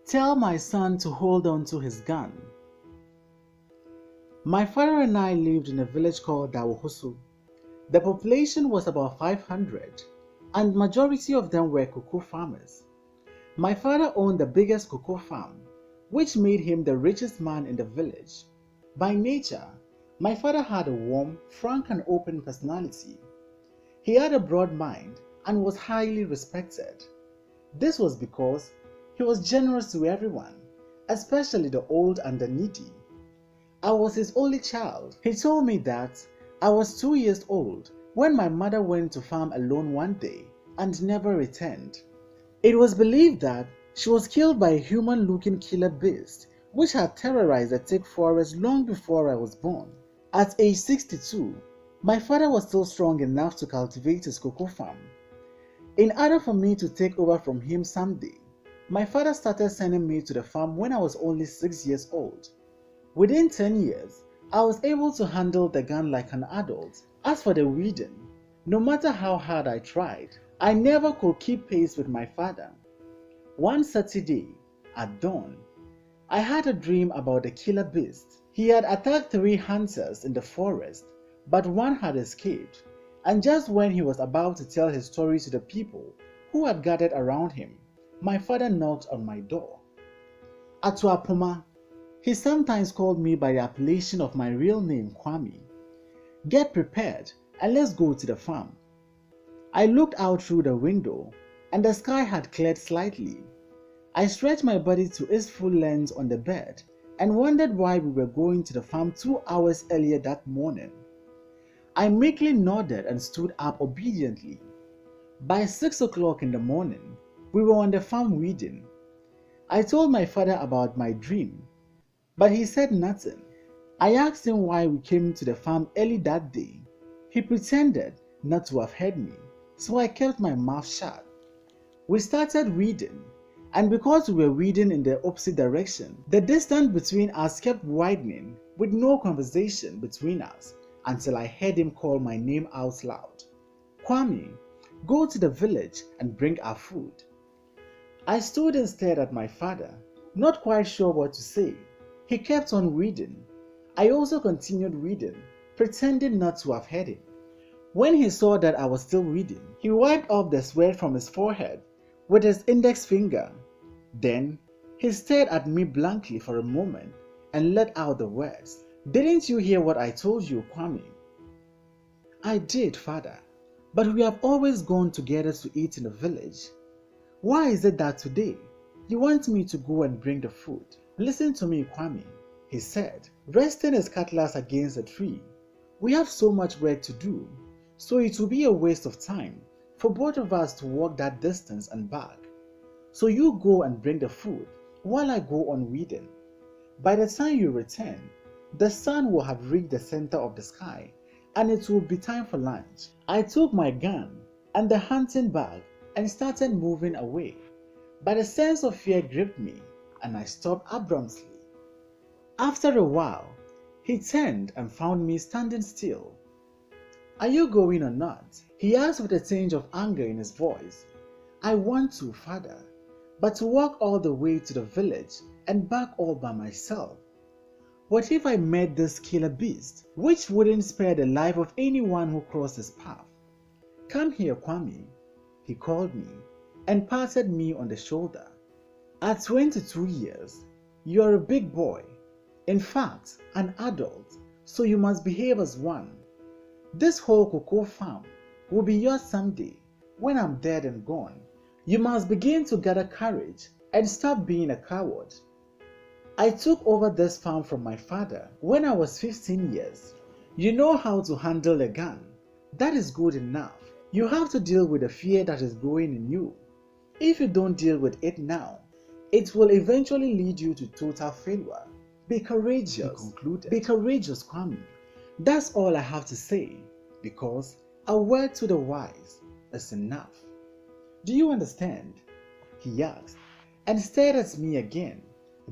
Tell my son to hold on to his gun. My father and I lived in a village called Dawohosu. The population was about 500, and majority of them were cocoa farmers. My father owned the biggest cocoa farm, which made him the richest man in the village. By nature, my father had a warm, frank and open personality. He had a broad mind and was highly respected. This was because he was generous to everyone, especially the old and the needy. I was his only child. He told me that I was 2 years old when my mother went to farm alone one day and never returned. It was believed that she was killed by a human-looking killer beast which had terrorized the thick forest long before I was born. At age 62, my father was still strong enough to cultivate his cocoa farm. In order for me to take over from him someday, my father started sending me to the farm when I was only 6 years old. Within 10 years, I was able to handle the gun like an adult. As for the weeding, no matter how hard I tried, I never could keep pace with my father. One Saturday, at dawn, I had a dream about the killer beast. He had attacked 3 hunters in the forest, but one had escaped, and just when he was about to tell his story to the people who had gathered around him, my father knocked on my door. Atuapoma. He sometimes called me by the appellation of my real name, Kwame. Get prepared and let's go to the farm. I looked out through the window and the sky had cleared slightly. I stretched my body to its full length on the bed and wondered why we were going to the farm 2 hours earlier that morning. I meekly nodded and stood up obediently. By 6 o'clock in the morning, we were on the farm weeding. I told my father about my dream, but he said nothing. I asked him why we came to the farm early that day. He pretended not to have heard me, so I kept my mouth shut. We started weeding, and because we were weeding in the opposite direction, the distance between us kept widening with no conversation between us until I heard him call my name out loud. Kwame, go to the village and bring our food. I stood and stared at my father, not quite sure what to say. He kept on reading. I also continued reading, pretending not to have heard him. When he saw that I was still reading, he wiped off the sweat from his forehead with his index finger. Then, he stared at me blankly for a moment and let out the words, "Didn't you hear what I told you, Kwame?" I did, father, but we have always gone together to eat in the village. Why is it that today you want me to go and bring the food? Listen to me, Kwame, he said, resting his cutlass against a tree. We have so much work to do, so it will be a waste of time for both of us to walk that distance and back. So you go and bring the food while I go on weeding. By the time you return, the sun will have reached the center of the sky and it will be time for lunch. I took my gun and the hunting bag and started moving away, but a sense of fear gripped me and I stopped abruptly. After a while, he turned and found me standing still. "Are you going or not?" he asked with a tinge of anger in his voice. "I want to, father, but to walk all the way to the village and back all by myself. What if I met this killer beast, which wouldn't spare the life of anyone who crossed his path? Come here, Kwame," he called me and patted me on the shoulder. "At 22 years, you are a big boy, in fact, an adult, so you must behave as one. This whole cocoa farm will be yours someday when I'm dead and gone. You must begin to gather courage and stop being a coward." I took over this farm from my father when I was 15 years. You know how to handle a gun. That is good enough. You have to deal with the fear that is growing in you. If you don't deal with it now, it will eventually lead you to total failure. Be courageous, he concluded. Be courageous, Kwame. That's all I have to say, because a word to the wise is enough. Do you understand? He asked, and stared at me again.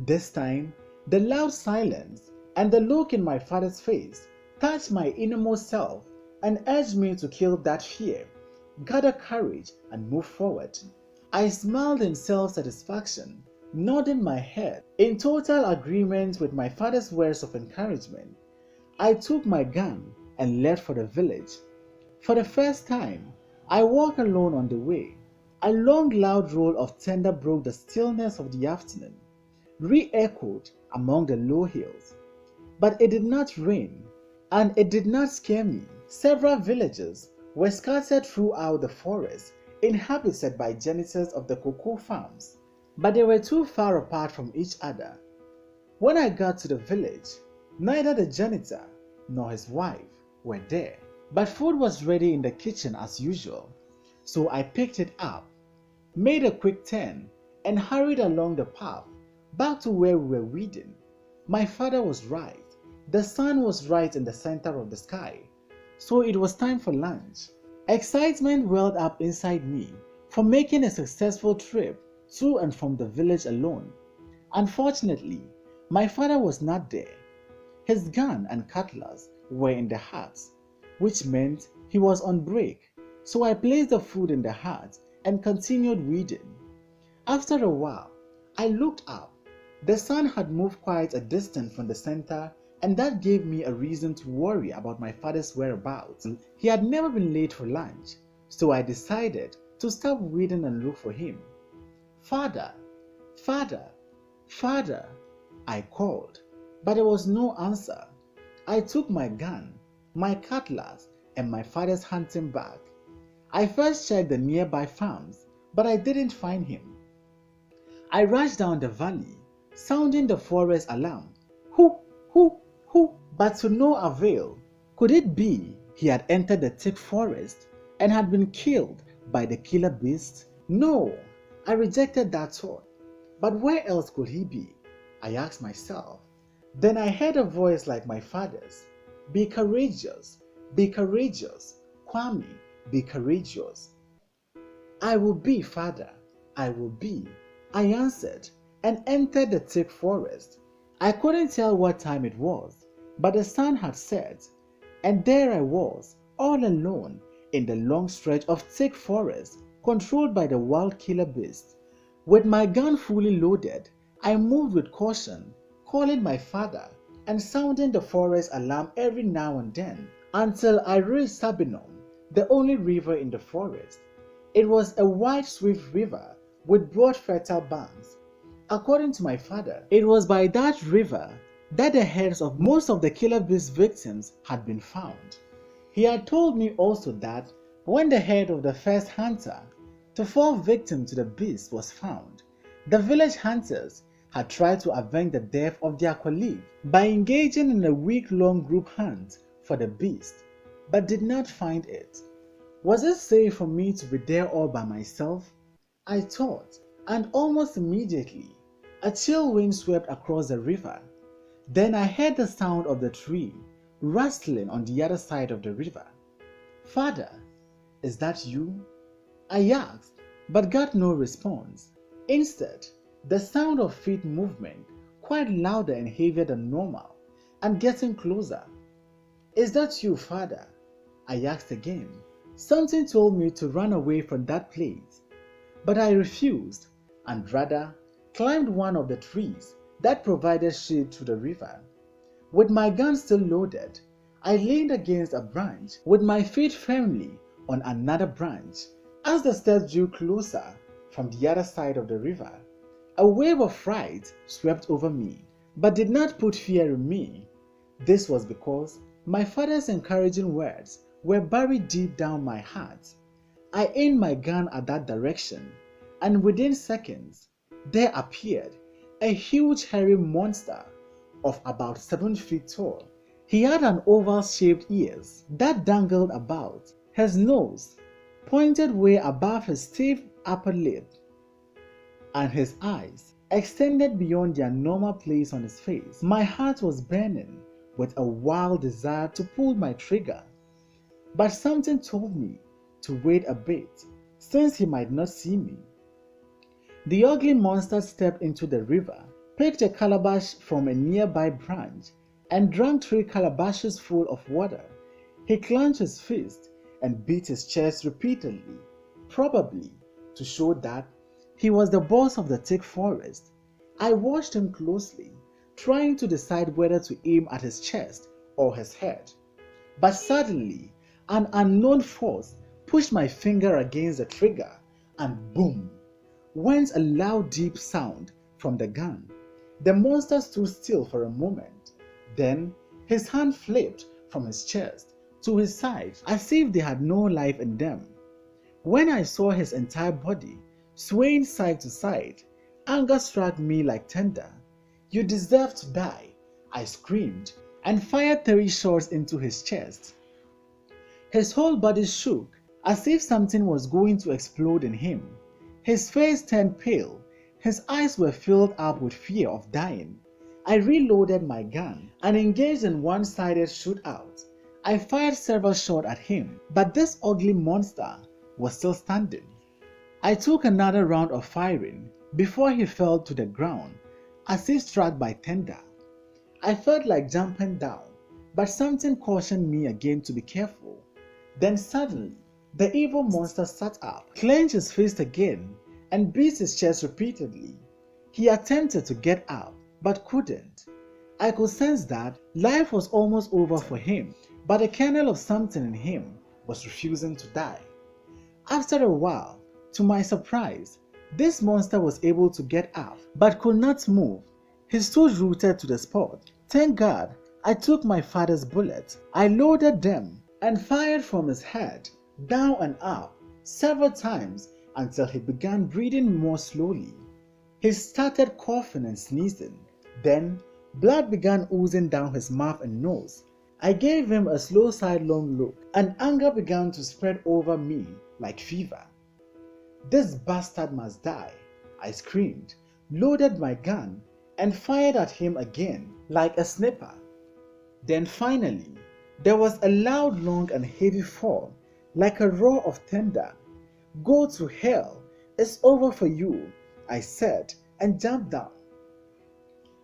This time, the loud silence and the look in my father's face touched my innermost self and urged me to kill that fear, gather courage, and move forward. I smiled in self-satisfaction nodding my head in total agreement with my father's words of encouragement. I took my gun and left for the village. For the first time, I walked alone on the way. A long, loud roll of thunder broke the stillness of the afternoon, re-echoed among the low hills. But it did not rain, and it did not scare me. Several villages were scattered throughout the forest, inhabited by janitors of the cocoa farms, but they were too far apart from each other. When I got to the village, neither the janitor nor his wife were there, but food was ready in the kitchen as usual, so I picked it up, made a quick turn, and hurried along the path back to where we were weeding. My father was right. The sun was right in the center of the sky, so it was time for lunch. Excitement welled up inside me for making a successful trip to and from the village alone. Unfortunately, my father was not there. His gun and cutlass were in the hut, which meant he was on break, so I placed the food in the hut and continued weeding. After a while, I looked up. The sun had moved quite a distance from the center, and that gave me a reason to worry about my father's whereabouts. He had never been late for lunch, so I decided to stop weeding and look for him. "Father, father, father," I called, but there was no answer. I took my gun, my cutlass, and my father's hunting bag. I first checked the nearby farms, but I didn't find him. I rushed down the valley, sounding the forest alarm. Hoo, hoo, hoo, but to no avail. Could it be he had entered the thick forest and had been killed by the killer beast? No, I rejected that thought. But where else could he be? I asked myself. Then I heard a voice like my father's. "Be courageous, Kwame, be courageous." "I will be, father, I will be," I answered, and entered the thick forest. I couldn't tell what time it was, but the sun had set, and there I was, all alone, in the long stretch of thick forest, controlled by the wild killer beast. With my gun fully loaded, I moved with caution, calling my father and sounding the forest alarm every now and then, until I reached Sabinom, the only river in the forest. It was a wide, swift river with broad, fertile banks. According to my father, it was by that river that the heads of most of the killer beast victims had been found. He had told me also that when the head of the first hunter to fall victim to the beast was found, the village hunters had tried to avenge the death of their colleague by engaging in a week-long group hunt for the beast, but did not find it. Was it safe for me to be there all by myself? I thought, and almost immediately, a chill wind swept across the river. Then I heard the sound of the tree rustling on the other side of the river. "Father, is that you?" I asked, but got no response. Instead, the sound of feet movement, quite louder and heavier than normal, and getting closer. "Is that you, father?" I asked again. Something told me to run away from that place, but I refused, and rather climbed one of the trees that provided shade to the river. With my gun still loaded, I leaned against a branch with my feet firmly on another branch. As the steps drew closer from the other side of the river, a wave of fright swept over me, but did not put fear in me. This was because my father's encouraging words were buried deep down my heart. I aimed my gun at that direction, and within seconds, there appeared a huge hairy monster of about 7 feet tall. He had an oval-shaped ears that dangled about. His nose pointed way above his stiff upper lip, and his eyes extended beyond their normal place on his face. My heart was burning with a wild desire to pull my trigger, but something told me to wait a bit, since he might not see me. The ugly monster stepped into the river, picked a calabash from a nearby branch, and drank 3 calabashes full of water. He clenched his fist and beat his chest repeatedly, probably to show that he was the boss of the thick forest. I watched him closely, trying to decide whether to aim at his chest or his head. But suddenly, an unknown force pushed my finger against the trigger, and boom, went a loud deep sound from the gun. The monster stood still for a moment. Then his hand flipped from his chest to his side as if they had no life in them. When I saw his entire body swaying side to side, anger struck me like thunder. "You deserve to die," I screamed, and fired 3 shots into his chest. His whole body shook as if something was going to explode in him. His face turned pale. His eyes were filled up with fear of dying. I reloaded my gun and engaged in one-sided shootout. I fired several shots at him, but this ugly monster was still standing. I took another round of firing before he fell to the ground, as if struck by thunder. I felt like jumping down, but something cautioned me again to be careful. Then suddenly, the evil monster sat up, clenched his fist again, and beat his chest repeatedly. He attempted to get up, but couldn't. I could sense that life was almost over for him, but a kernel of something in him was refusing to die. After a while, to my surprise, this monster was able to get up, but could not move. He stood rooted to the spot. Thank God, I took my father's bullets. I loaded them and fired from his head, down and up, several times until he began breathing more slowly. He started coughing and sneezing. Then, blood began oozing down his mouth and nose. I gave him a slow sidelong look, and anger began to spread over me like fever. "This bastard must die," I screamed, loaded my gun, and fired at him again like a sniper. Then finally, there was a loud, long, and heavy fall, like a roar of thunder. "Go to hell, it's over for you," I said, and jumped down.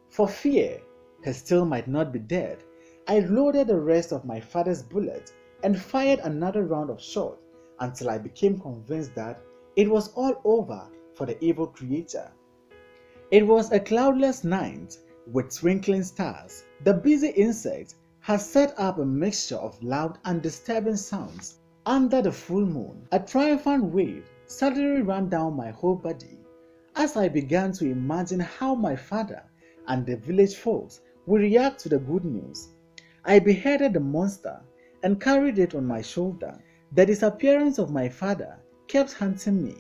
For fear he still might not be dead, I loaded the rest of my father's bullets and fired another round of shots until I became convinced that it was all over for the evil creature. It was a cloudless night with twinkling stars. The busy insect had set up a mixture of loud and disturbing sounds. Under the full moon, a triumphant wave suddenly ran down my whole body as I began to imagine how my father and the village folks would react to the good news. I beheaded the monster and carried it on my shoulder. The disappearance of my father kept haunting me,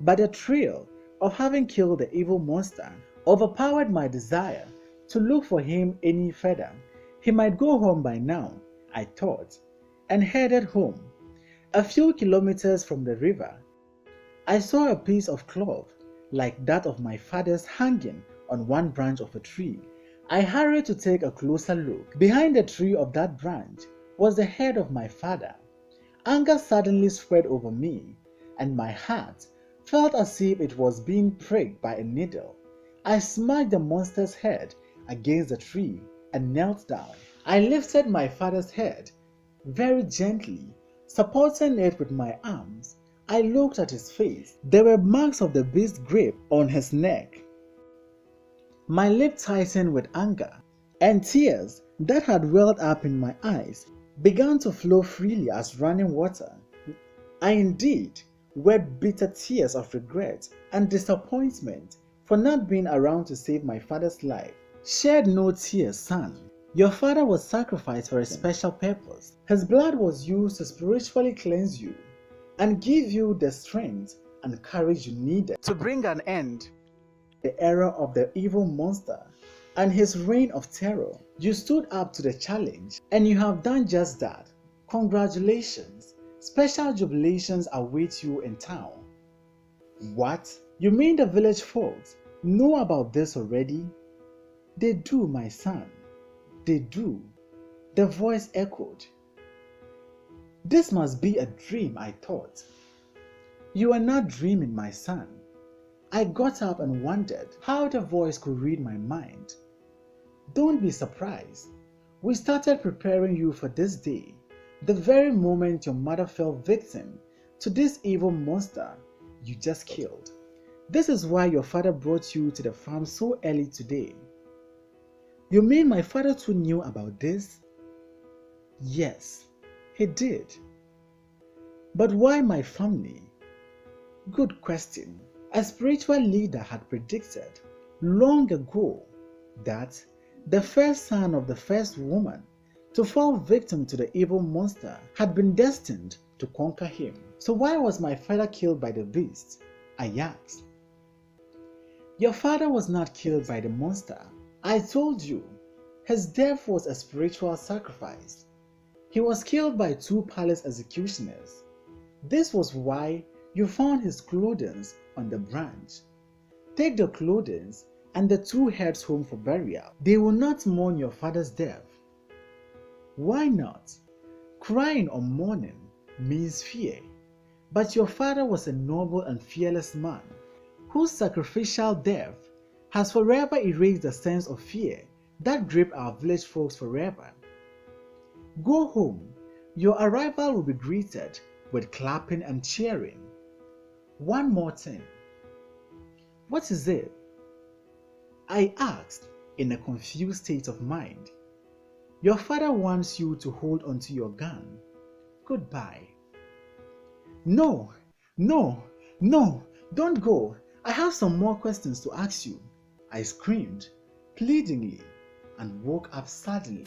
but the thrill of having killed the evil monster overpowered my desire to look for him any further. He might go home by now, I thought, and headed home. A few kilometers from the river, I saw a piece of cloth like that of my father's hanging on one branch of a tree. I hurried to take a closer look. Behind the tree of that branch was the head of my father. Anger suddenly spread over me, and my heart felt as if it was being pricked by a needle. I smacked the monster's head against the tree and knelt down. I lifted my father's head very gently, supporting it with my arms. I looked at his face. There were marks of the beast's grip on his neck. My lip tightened with anger, and tears that had welled up in my eyes began to flow freely as running water. I indeed wept bitter tears of regret and disappointment for not being around to save my father's life. Shed no tears, son. Your father was sacrificed for a special purpose. His blood was used to spiritually cleanse you and give you the strength and courage you needed to bring an end to the era of the evil monster and his reign of terror. You stood up to the challenge, and you have done just that. Congratulations. Special jubilations await you in town. What? You mean the village folks know about this already? They do, my son. They do. The voice echoed. This must be a dream, I thought. You are not dreaming, my son. I got up and wondered how the voice could read my mind. Don't be surprised. We started preparing you for this day, the very moment your mother fell victim to this evil monster you just killed. This is why your father brought you to the farm so early today. You mean my father too knew about this? Yes, he did. But why my family? Good question. A spiritual leader had predicted long ago that the first son of the first woman to fall victim to the evil monster had been destined to conquer him. So why was my father killed by the beast? I asked. Your father was not killed by the monster. I told you, his death was a spiritual sacrifice. He was killed by 2 palace executioners. This was why you found his clothing on the branch. Take the clothing and the 2 heads home for burial. They will not mourn your father's death. Why not? Crying or mourning means fear. But your father was a noble and fearless man whose sacrificial death has forever erased the sense of fear that gripped our village folks forever. Go home. Your arrival will be greeted with clapping and cheering. One more thing. What is it? I asked in a confused state of mind. Your father wants you to hold onto your gun. Goodbye. No, no, no, don't go. I have some more questions to ask you. I screamed, pleadingly, and woke up suddenly.